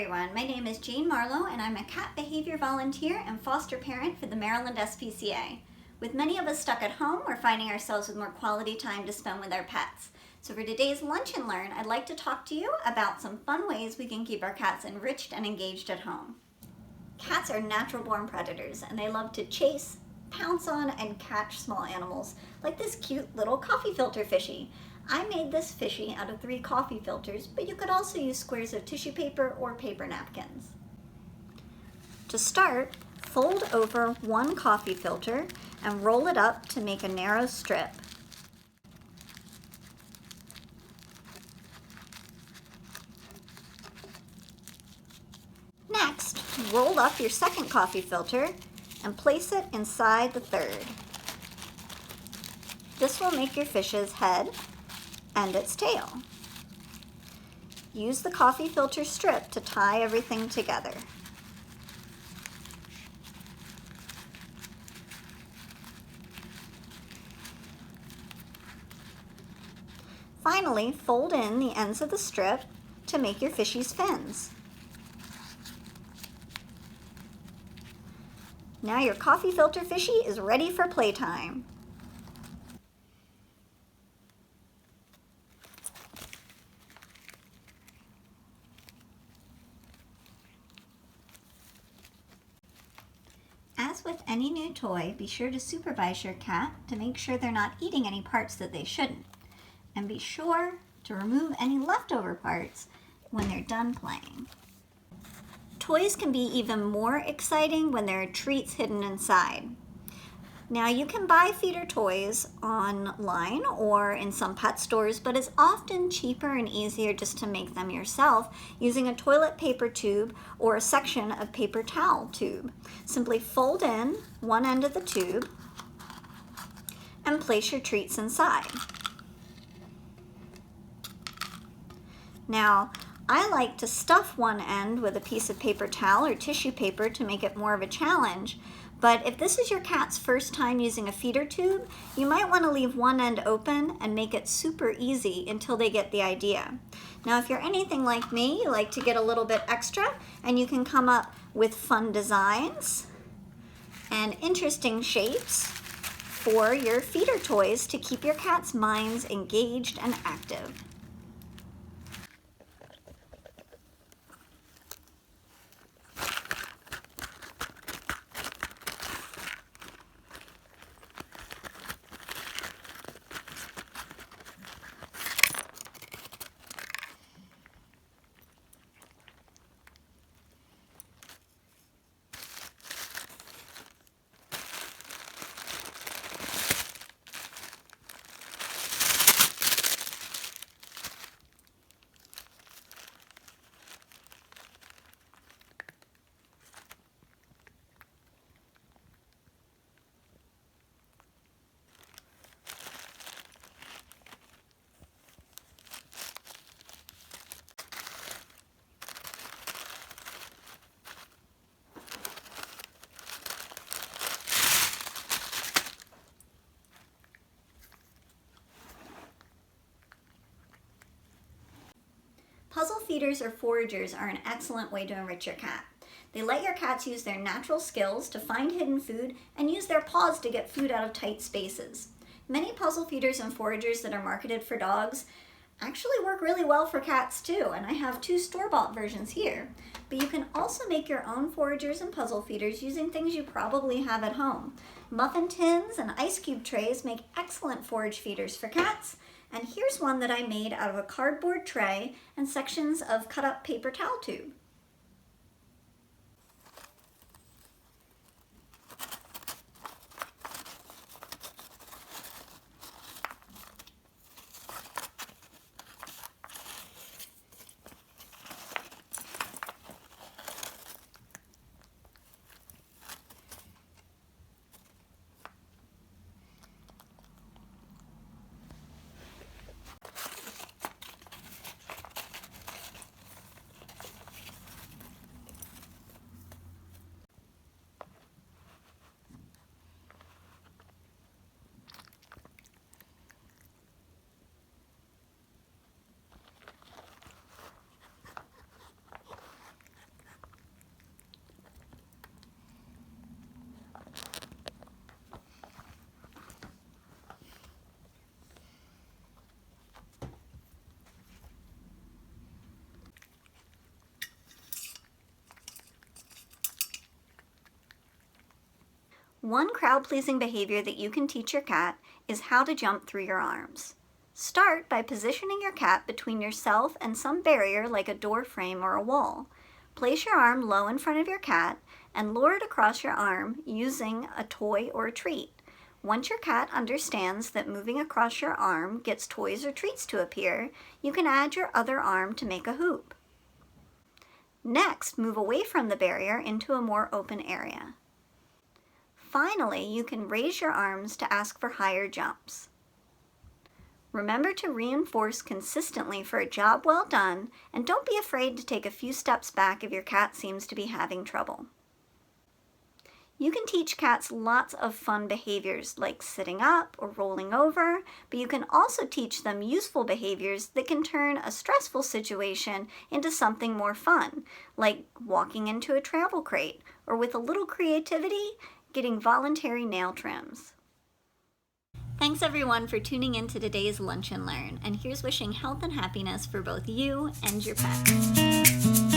everyone. My name is Jane Marlow and I'm a cat behavior volunteer and foster parent for the Maryland SPCA. With many of us stuck at home, we're finding ourselves with more quality time to spend with our pets. So for today's Lunch and Learn, I'd like to talk to you about some fun ways we can keep our cats enriched and engaged at home. Cats are natural-born predators and they love to chase, pounce on, and catch small animals, like this cute little coffee filter fishy. I made this fishy out of 3 coffee filters, but you could also use squares of tissue paper or paper napkins. To start, fold over 1 coffee filter and roll it up to make a narrow strip. Next, roll up your second coffee filter and place it inside the third. This will make your fish's head and its tail. Use the coffee filter strip to tie everything together. Finally, fold in the ends of the strip to make your fishy's fins. Now your coffee filter fishy is ready for playtime. As with any new toy, be sure to supervise your cat to make sure they're not eating any parts that they shouldn't. And be sure to remove any leftover parts when they're done playing. Toys can be even more exciting when there are treats hidden inside. Now you can buy feeder toys online or in some pet stores, but it's often cheaper and easier just to make them yourself using a toilet paper tube or a section of paper towel tube. Simply fold in one end of the tube and place your treats inside. Now, I like to stuff one end with a piece of paper towel or tissue paper to make it more of a challenge. But if this is your cat's first time using a feeder tube, you might want to leave one end open and make it super easy until they get the idea. Now, if you're anything like me, you like to get a little bit extra, and you can come up with fun designs and interesting shapes for your feeder toys to keep your cat's minds engaged and active. Puzzle feeders or foragers are an excellent way to enrich your cat. They let your cats use their natural skills to find hidden food and use their paws to get food out of tight spaces. Many puzzle feeders and foragers that are marketed for dogs actually work really well for cats too, and I have 2 store-bought versions here. But you can also make your own foragers and puzzle feeders using things you probably have at home. Muffin tins and ice cube trays make excellent forage feeders for cats. And here's one that I made out of a cardboard tray and sections of cut up paper towel tube. One crowd-pleasing behavior that you can teach your cat is how to jump through your arms. Start by positioning your cat between yourself and some barrier like a door frame or a wall. Place your arm low in front of your cat and lure it across your arm using a toy or a treat. Once your cat understands that moving across your arm gets toys or treats to appear, you can add your other arm to make a hoop. Next, move away from the barrier into a more open area. Finally, you can raise your arms to ask for higher jumps. Remember to reinforce consistently for a job well done, and don't be afraid to take a few steps back if your cat seems to be having trouble. You can teach cats lots of fun behaviors like sitting up or rolling over, but you can also teach them useful behaviors that can turn a stressful situation into something more fun, like walking into a travel crate, or with a little creativity, getting voluntary nail trims. Thanks everyone for tuning in to today's Lunch and Learn, and here's wishing health and happiness for both you and your pet.